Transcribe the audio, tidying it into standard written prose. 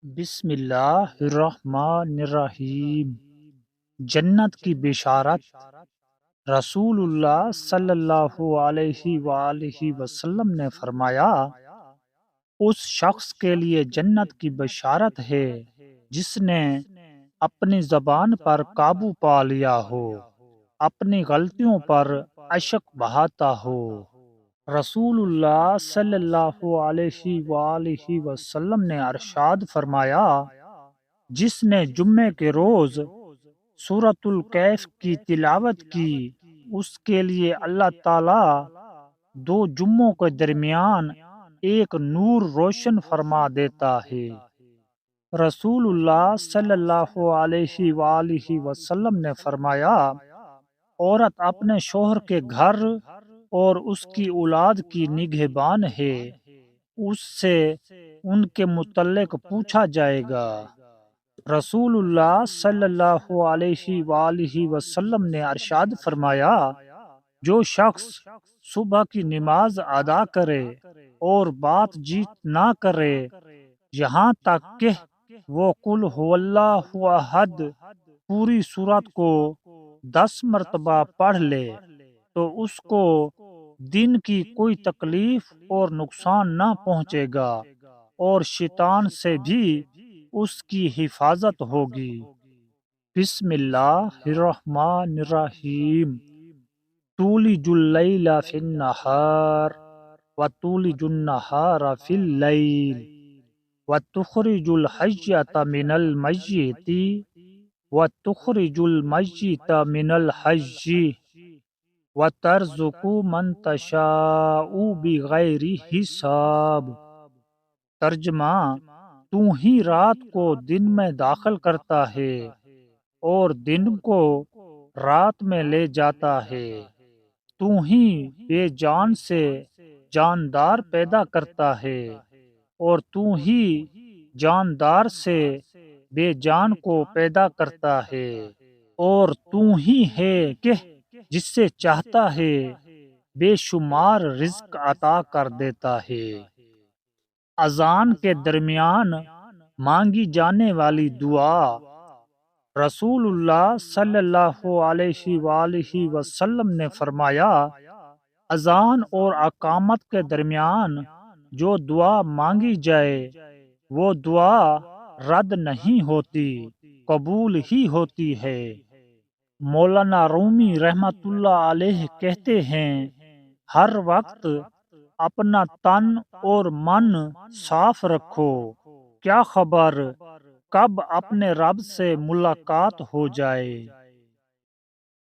بسم اللہ الرحمن الرحیم۔ جنت کی بشارت۔ رسول اللہ صلی اللہ علیہ وآلہ وسلم نے فرمایا، اس شخص کے لیے جنت کی بشارت ہے جس نے اپنی زبان پر قابو پا لیا ہو، اپنی غلطیوں پر اشک بہاتا ہو۔ رسول اللہ صلی اللہ علیہ وآلہ وسلم نے ارشاد فرمایا، جس نے جمعے کے روز سورۃ الکہف کی تلاوت کی، اس کے لیے اللہ تعالی دو جمعوں کے درمیان ایک نور روشن فرما دیتا ہے۔ رسول اللہ صلی اللہ علیہ وآلہ وسلم نے فرمایا، عورت اپنے شوہر کے گھر اور اس کی اولاد کی نگہبان ہے، اس سے ان کے متعلق پوچھا جائے گا۔ رسول اللہ صلی اللہ علیہ وآلہ وسلم نے ارشاد فرمایا، جو شخص صبح کی نماز ادا کرے اور بات چیت نہ کرے یہاں تک کہ وہ قل هو اللہ احد پوری سورت کو 10 مرتبہ پڑھ لے تو اس کو دن کی کوئی تکلیف اور نقصان نہ پہنچے گا اور شیطان سے بھی اس کی حفاظت ہوگی۔ بسم اللہ الرحمن الرحیم۔ تولج اللیل فی النہار وتولج النہار فی اللیل وتخرج الحیۃ من المیت وتخرج المیت من الحی وترزق من تشاء بغیر حساب۔ ترجمہ، تو ہی رات کو دن میں داخل کرتا ہے اور دن کو رات میں لے جاتا ہے، تو ہی بے جان سے جاندار پیدا کرتا ہے اور تو ہی جاندار سے بے جان کو پیدا کرتا ہے، اور تو ہی ہے کہ جس سے چاہتا ہے بے شمار رزق عطا کر دیتا ہے۔ اذان کے درمیان مانگی جانے والی دعا۔ رسول اللہ صلی اللہ علیہ وآلہ وسلم نے فرمایا، اذان اور اقامت کے درمیان جو دعا مانگی جائے وہ دعا رد نہیں ہوتی، قبول ہی ہوتی ہے۔ مولانا رومی رحمت اللہ علیہ کہتے ہیں، ہر وقت اپنا تن اور من صاف رکھو، کیا خبر کب اپنے رب سے ملاقات ہو جائے۔